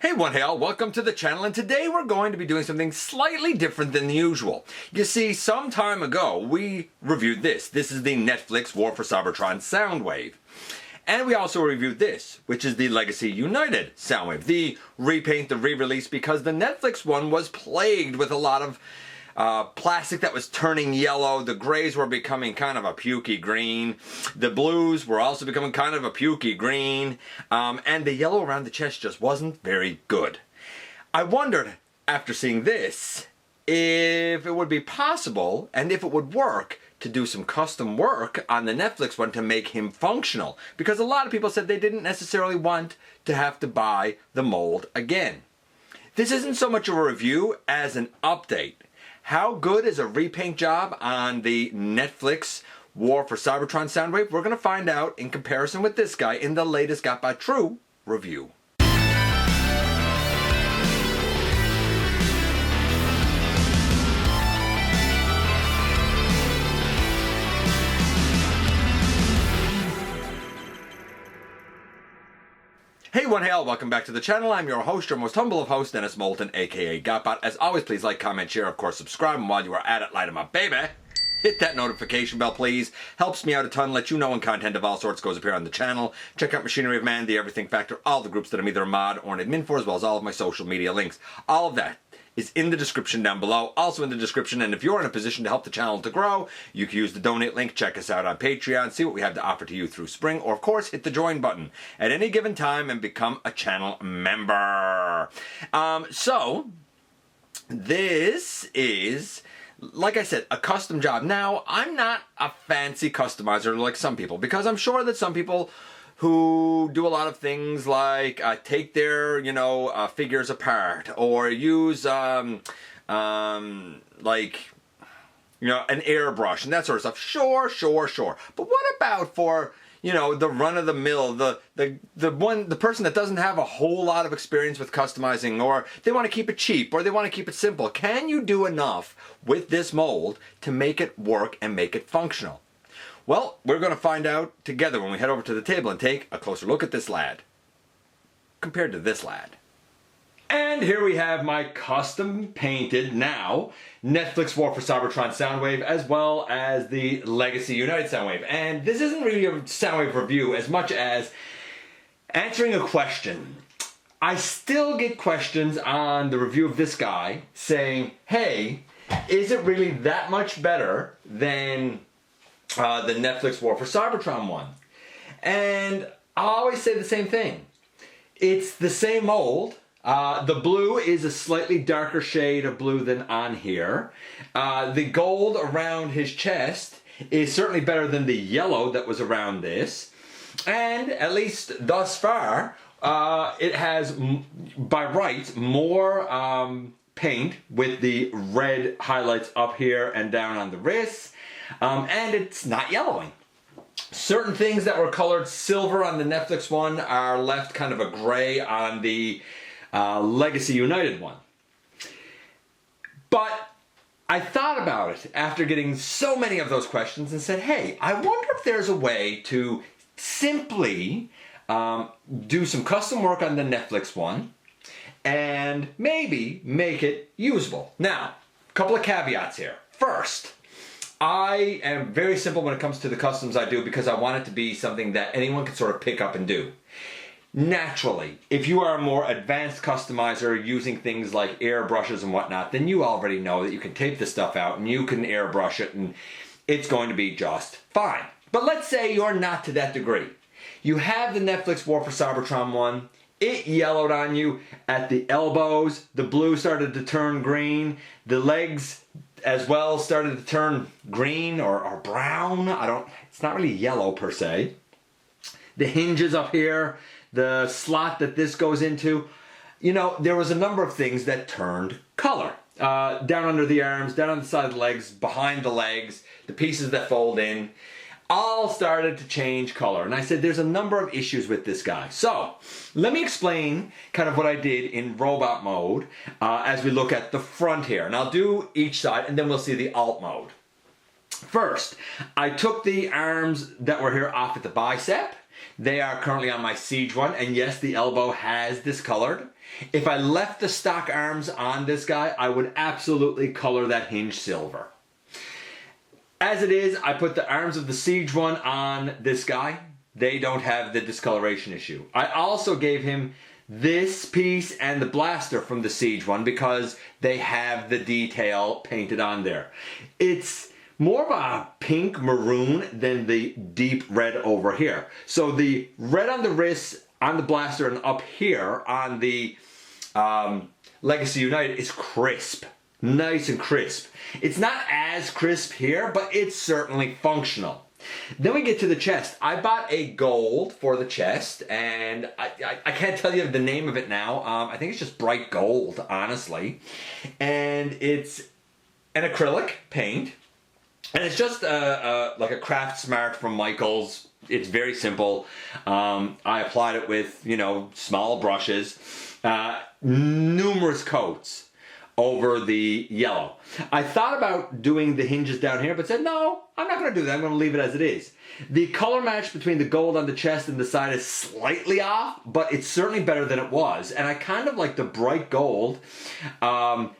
Hey one, hey all, welcome to the channel, and today we're going to be doing something slightly different than the usual. You see, some time ago we reviewed this. This is the Netflix War for Cybertron Soundwave. And we also reviewed this, which is the Legacy United Soundwave, the repaint, the re-release, because the Netflix one was plagued with a lot of plastic that was turning yellow. The grays were becoming kind of a pukey green. The blues were also becoming kind of a pukey green. And the yellow around the chest just wasn't very good. I wondered, after seeing this, if it would be possible, and if it would work, to do some custom work on the Netflix one to make him functional. Because a lot of people said they didn't necessarily want to have to buy the mold again. This isn't so much a review as an update. How good is a repaint job on the Netflix War for Cybertron Soundwave? We're going to find out in comparison with this guy in the latest GotBot True review. Hey one, hey all, welcome back to the channel. I'm your host, your most humble of hosts, Dennis Moulton, aka GotBot. As always, please like, comment, share, of course, subscribe, and while you are at it, light 'em up, baby. Hit that notification bell, please. Helps me out a ton, let you know when content of all sorts goes up here on the channel. Check out Machinery of Man, The Everything Factor, all the groups that I'm either a mod or an admin for, as well as all of my social media links. All of that is in the description down below, also in the description, and if you're in a position to help the channel to grow, you can use the donate link, check us out on Patreon, see what we have to offer to you through spring, or of course, hit the join button at any given time and become a channel member. So, this is, like I said, a custom job. Now, I'm not a fancy customizer like some people, because I'm sure that some people who do a lot of things like take their, figures apart, or use, like, an airbrush and that sort of stuff. Sure. But what about for, the run-of-the-mill, the person that doesn't have a whole lot of experience with customizing, or they want to keep it cheap, or they want to keep it simple? Can you do enough with this mold to make it work and make it functional? Well, we're going to find out together when we head over to the table and take a closer look at this lad compared to this lad. And here we have my custom painted now Netflix War for Cybertron Soundwave, as well as the Legacy United Soundwave. And this isn't really a Soundwave review as much as answering a question. I still get questions on the review of this guy saying, hey, is it really that much better than the Netflix War for Cybertron one? And I always say the same thing. It's the same mold. The blue is a slightly darker shade of blue than on here. The gold around his chest is certainly better than the yellow that was around this. And at least thus far, it has, by right, more paint with the red highlights up here and down on the wrists. And it's not yellowing. Certain things that were colored silver on the Netflix one are left kind of a gray on the Legacy United one. But I thought about it after getting so many of those questions and said, hey, I wonder if there's a way to simply do some custom work on the Netflix one and maybe make it usable. Now, a couple of caveats here. First, I am very simple when it comes to the customs I do, because I want it to be something that anyone can sort of pick up and do. Naturally, if you are a more advanced customizer using things like airbrushes and whatnot, then you already know that you can tape this stuff out and you can airbrush it and it's going to be just fine. But let's say you're not to that degree. You have the Netflix War for Cybertron one. It yellowed on you at the elbows. The blue started to turn green. The legs as well started to turn green or brown. It's not really yellow per se. The hinges up here, the slot that this goes into, there was a number of things that turned color. Down under the arms, down on the side of the legs, behind the legs, the pieces that fold in, all started to change color. And I said, there's a number of issues with this guy. So let me explain kind of what I did in robot mode as we look at the front here. And I'll do each side and then we'll see the alt mode. First, I took the arms that were here off at the bicep. They are currently on my Siege one, and yes, the elbow has discolored. If I left the stock arms on this guy, I would absolutely color that hinge silver. As it is, I put the arms of the Siege one on this guy. They don't have the discoloration issue. I also gave him this piece and the blaster from the Siege one because they have the detail painted on there. It's more of a pink maroon than the deep red over here. So the red on the wrists, on the blaster, and up here on the Legacy United is crisp. Nice and crisp. It's not as crisp here, but it's certainly functional. Then we get to the chest. I bought a gold for the chest, and I can't tell you the name of it now. I think it's just bright gold, honestly. And it's an acrylic paint. And it's just like a Craft Smart from Michaels. It's very simple. I applied it with, small brushes. Numerous coats over the yellow. I thought about doing the hinges down here, but said, no, I'm not going to do that. I'm going to leave it as it is. The color match between the gold on the chest and the side is slightly off, but it's certainly better than it was. And I kind of like the bright gold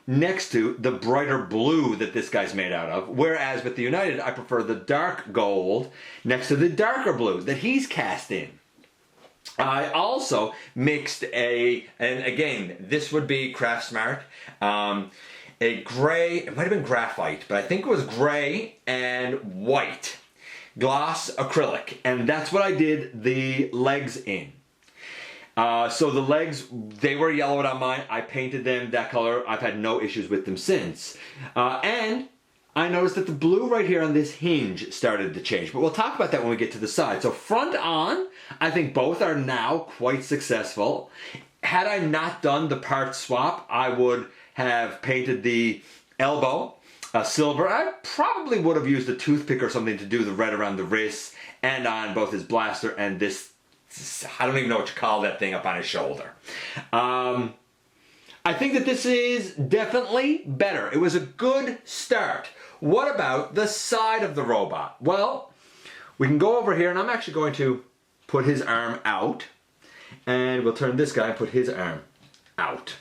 next to the brighter blue that this guy's made out of. Whereas with the United, I prefer the dark gold next to the darker blue that he's cast in. I also mixed and again, this would be Craft Smart, a gray, it might have been graphite, but I think it was gray and white gloss acrylic, and that's what I did the legs in. So the legs, they were yellowed on mine. I painted them that color. I've had no issues with them since. And I noticed that the blue right here on this hinge started to change, but we'll talk about that when we get to the side. So front on, I think both are now quite successful. Had I not done the part swap, I would have painted the elbow silver. I probably would have used a toothpick or something to do the red around the wrists and on both his blaster and this, I don't even know what you call that thing up on his shoulder. I think that this is definitely better. It was a good start. What about the side of the robot? Well, we can go over here, and I'm actually going to put his arm out, and we'll turn this guy and put his arm out.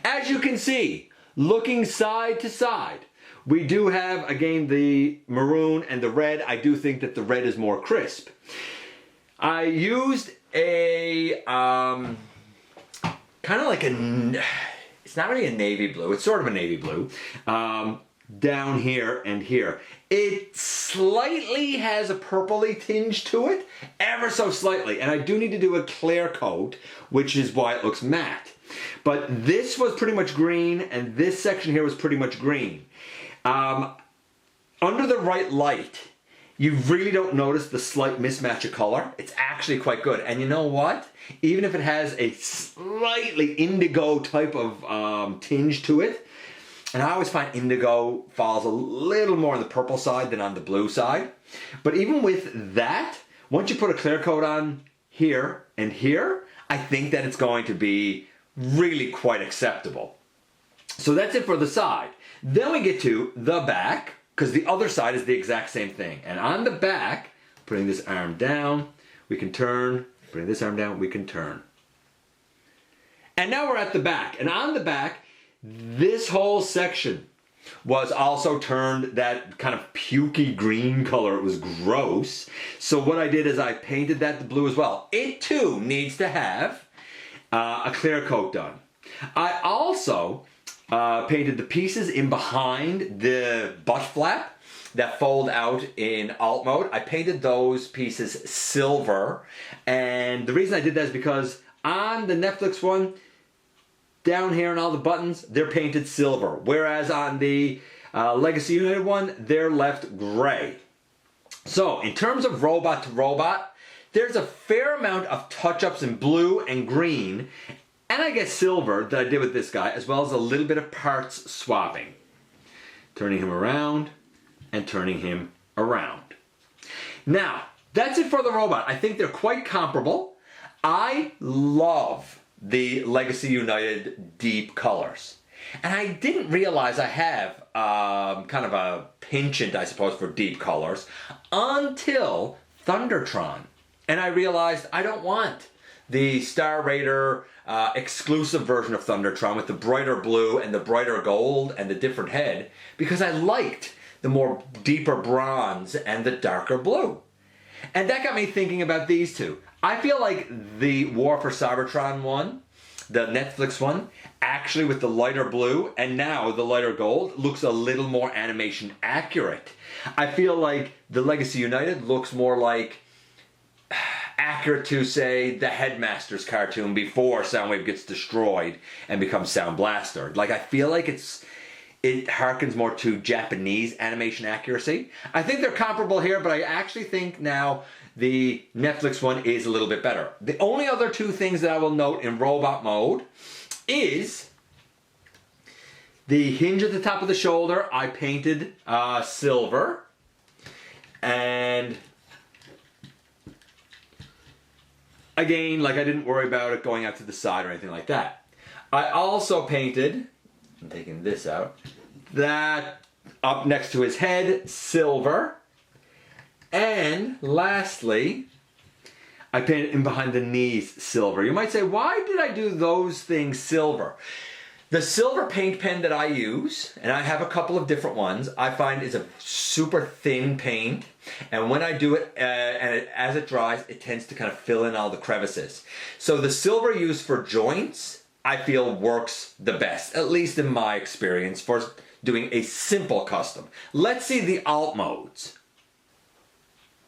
As you can see, looking side to side, we do have, again, the maroon and the red. I do think that the red is more crisp. I used a kind of like it's not really a navy blue, it's sort of a navy blue, down here and here. It slightly has a purpley tinge to it, ever so slightly, and I do need to do a clear coat, which is why it looks matte. But this was pretty much green, and this section here was pretty much green. Under the right light, you really don't notice the slight mismatch of color. It's actually quite good. And you know what? Even if it has a slightly indigo type of tinge to it, and I always find indigo falls a little more on the purple side than on the blue side. But even with that, once you put a clear coat on here and here, I think that it's going to be really quite acceptable. So that's it for the side. Then we get to the back, because the other side is the exact same thing. And on the back, putting this arm down, we can turn. Putting this arm down, we can turn. And now we're at the back. And on the back, this whole section was also turned that kind of pukey green color. It was gross. So what I did is I painted that the blue as well. It too needs to have a clear coat done. I also painted the pieces in behind the butt flap that fold out in alt mode. I painted those pieces silver, and the reason I did that is because on the Netflix one, down here and all the buttons, they're painted silver, whereas on the Legacy United one, they're left gray. So in terms of robot to robot, there's a fair amount of touch-ups in blue and green, and I guess silver that I did with this guy, as well as a little bit of parts swapping. Turning him around and turning him around. Now, that's it for the robot. I think they're quite comparable. I love the Legacy United deep colors. And I didn't realize I have kind of a penchant, I suppose, for deep colors until Thundertron. And I realized I don't want the Star Raider exclusive version of Thundertron with the brighter blue and the brighter gold and the different head because I liked the more deeper bronze and the darker blue. And that got me thinking about these two. I feel like the War for Cybertron one, the Netflix one, actually with the lighter blue and now the lighter gold looks a little more animation accurate. I feel like the Legacy United looks more like accurate to, say, the Headmasters cartoon before Soundwave gets destroyed and becomes Sound Blaster. Like, I feel like it harkens more to Japanese animation accuracy. I think they're comparable here, but I actually think now the Netflix one is a little bit better. The only other two things that I will note in robot mode is the hinge at the top of the shoulder I painted silver, and again, like, I didn't worry about it going out to the side or anything like that. I also painted, I'm taking this out, that up next to his head, silver. And lastly, I painted in behind the knees silver. You might say, why did I do those things silver? The silver paint pen that I use, and I have a couple of different ones, I find is a super thin paint. And when I do it, as it dries, it tends to kind of fill in all the crevices. So the silver used for joints, I feel works the best, at least in my experience, for doing a simple custom. Let's see the alt modes.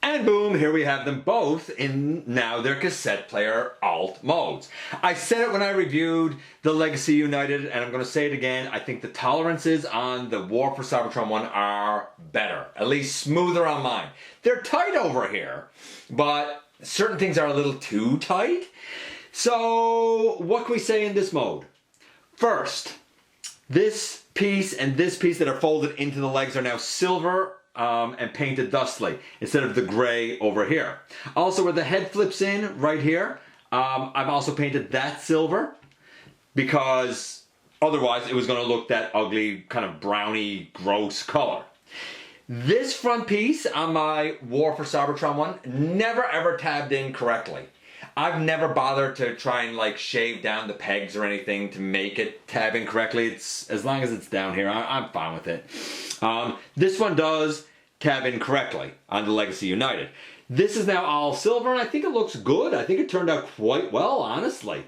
And boom, here we have them both in now their cassette player alt modes. I said it when I reviewed the Legacy United, and I'm going to say it again. I think the tolerances on the War for Cybertron one are better, at least smoother on mine. They're tight over here, but certain things are a little too tight. So what can we say in this mode? First, this piece and this piece that are folded into the legs are now silver and painted thusly instead of the gray over here. Also, where the head flips in right here, I've also painted that silver because otherwise it was going to look that ugly kind of browny gross color. This front piece on my War for Cybertron one never ever tabbed in correctly. I've never bothered to try and like shave down the pegs or anything to make it tab in correctly. It's as long as it's down here, I'm fine with it. This one does tab in correctly on the Legacy United. This is now all silver, and I think it looks good. I think it turned out quite well, honestly.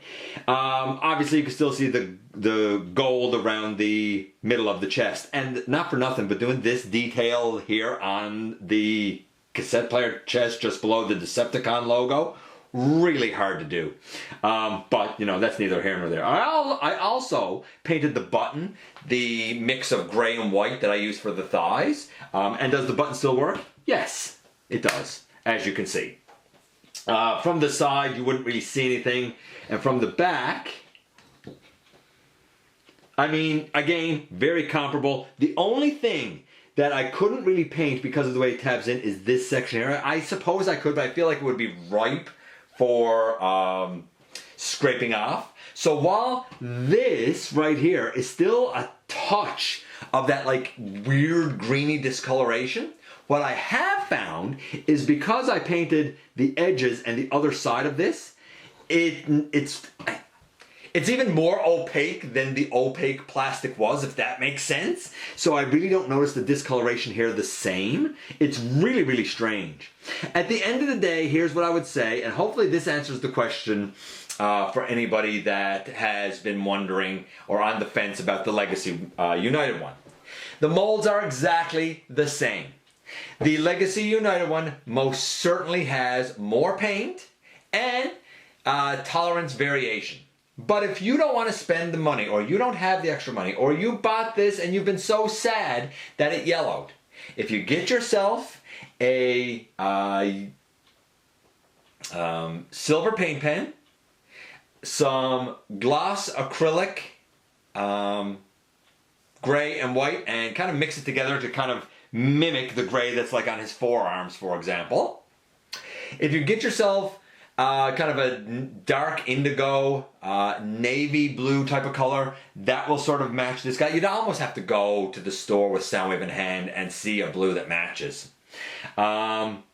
Obviously, you can still see the gold around the middle of the chest. And not for nothing, but doing this detail here on the cassette player chest just below the Decepticon logo, really hard to do. But, you know, that's neither here nor there. I also painted the button, the mix of gray and white that I use for the thighs. And does the button still work? Yes, it does, as you can see. From the side, you wouldn't really see anything. And from the back, I mean, again, very comparable. The only thing that I couldn't really paint because of the way it tabs in is this section here. I suppose I could, but I feel like it would be ripe for scraping off. So while this right here is still a touch of that like weird greeny discoloration, what I have found is because I painted the edges and the other side of this, it's even more opaque than the opaque plastic was, if that makes sense. So I really don't notice the discoloration here the same. It's really, really strange. At the end of the day, here's what I would say, and hopefully this answers the question for anybody that has been wondering or on the fence about the Legacy United one. The molds are exactly the same. The Legacy United one most certainly has more paint and tolerance variation. But if you don't want to spend the money, or you don't have the extra money, or you bought this and you've been so sad that it yellowed, if you get yourself a silver paint pen, some gloss acrylic, gray and white, and kind of mix it together to kind of mimic the gray that's like on his forearms, for example. If you get yourself kind of a dark indigo, navy blue type of color, that will sort of match this guy. You'd almost have to go to the store with Soundwave in hand and see a blue that matches. And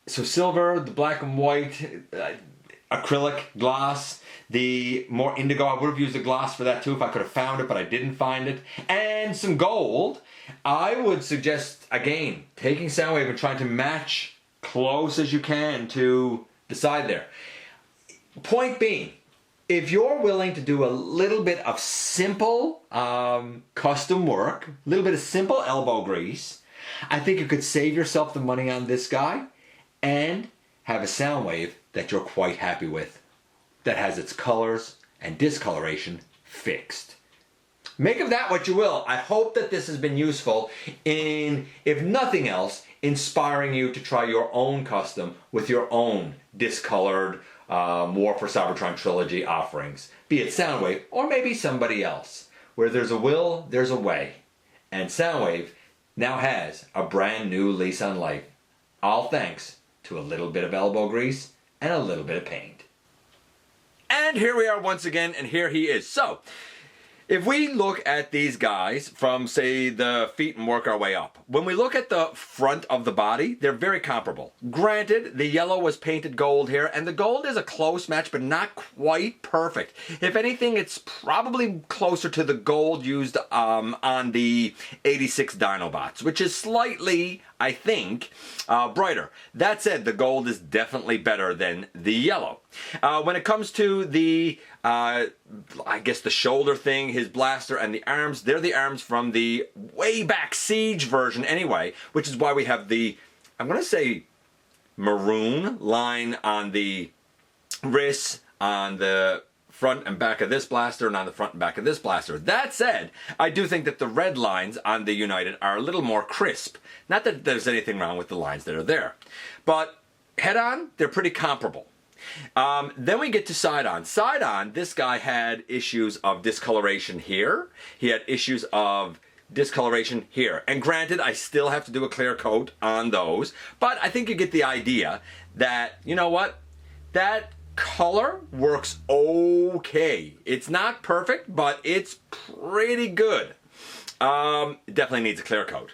so silver, the black and white, acrylic gloss. The more indigo, I would have used a gloss for that too if I could have found it, but I didn't find it. And some gold. I would suggest, again, taking Soundwave and trying to match close as you can to the side there. Point being, if you're willing to do a little bit of simple custom work, a little bit of simple elbow grease, I think you could save yourself the money on this guy and have a Soundwave that you're quite happy with, that has its colors and discoloration fixed. Make of that what you will. I hope that this has been useful in, if nothing else, inspiring you to try your own custom with your own discolored War for Cybertron Trilogy offerings, be it Soundwave or maybe somebody else. Where there's a will, there's a way. And Soundwave now has a brand new lease on life. All thanks to a little bit of elbow grease and a little bit of paint. And here we are once again, and here he is. So, if we look at these guys from, say, the feet and work our way up, when we look at the front of the body, they're very comparable. Granted, the yellow was painted gold here, and the gold is a close match, but not quite perfect. If anything, it's probably closer to the gold used on the 86 Dinobots, which is slightly, I think, brighter. That said, the gold is definitely better than the yellow. When it comes to the, I guess the shoulder thing, his blaster and the arms, they're the arms from the way back Siege version anyway, which is why we have the, I'm going to say, maroon line on the wrists, on the front and back of this blaster, and on the front and back of this blaster. That said, I do think that the red lines on the United are a little more crisp. Not that there's anything wrong with the lines that are there. But head-on, they're pretty comparable. Then we get to side-on. Side-on, this guy had issues of discoloration here. He had issues of discoloration here. And granted, I still have to do a clear coat on those. But I think you get the idea that, you know what, that color works okay. It's not perfect, but it's pretty good. It definitely needs a clear coat.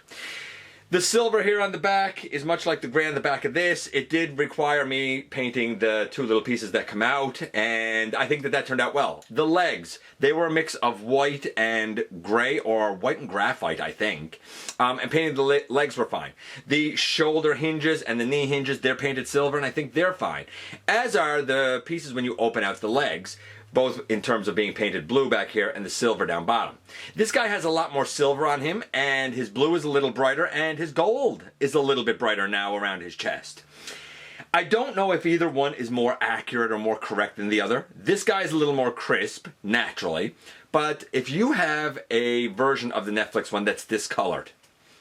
The silver here on the back is much like the gray on the back of this. It did require me painting the two little pieces that come out, and I think that that turned out well. The legs, they were a mix of white and gray, or white and graphite, I think. And painting the legs were fine. The shoulder hinges and the knee hinges, they're painted silver, and I think they're fine. As are the pieces when you open out the legs, both in terms of being painted blue back here and the silver down bottom. This guy has a lot more silver on him, and his blue is a little brighter, and his gold is a little bit brighter now around his chest. I don't know if either one is more accurate or more correct than the other. This guy is a little more crisp, naturally, but if you have a version of the Netflix one that's discolored,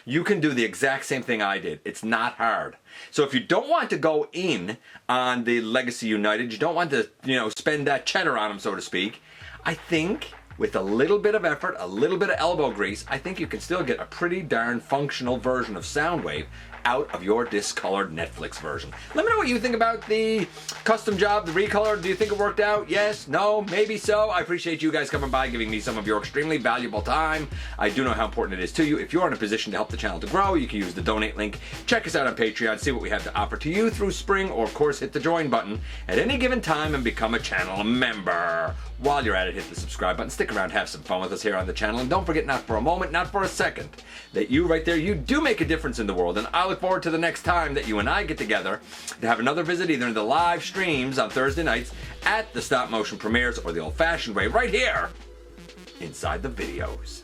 you can do the exact same thing I did. It's not hard. So if you don't want to go in on the Legacy United, you don't want to, spend that cheddar on them, so to speak, I think with a little bit of effort, a little bit of elbow grease, I think you can still get a pretty darn functional version of Soundwave out of your discolored Netflix version. Let me know what you think about the custom job, the recolor. Do you think it worked out? Yes? No? Maybe so? I appreciate you guys coming by, giving me some of your extremely valuable time. I do know how important it is to you. If you're in a position to help the channel to grow, you can use the donate link. Check us out on Patreon, see what we have to offer to you through spring, or of course hit the join button at any given time and become a channel member. While you're at it, hit the subscribe button, stick around, have some fun with us here on the channel, and don't forget, not for a moment, not for a second, that you right there, you do make a difference in the world, and I look forward to the next time that you and I get together to have another visit, either in the live streams on Thursday nights, at the stop motion premieres, or the old-fashioned way right here inside the videos.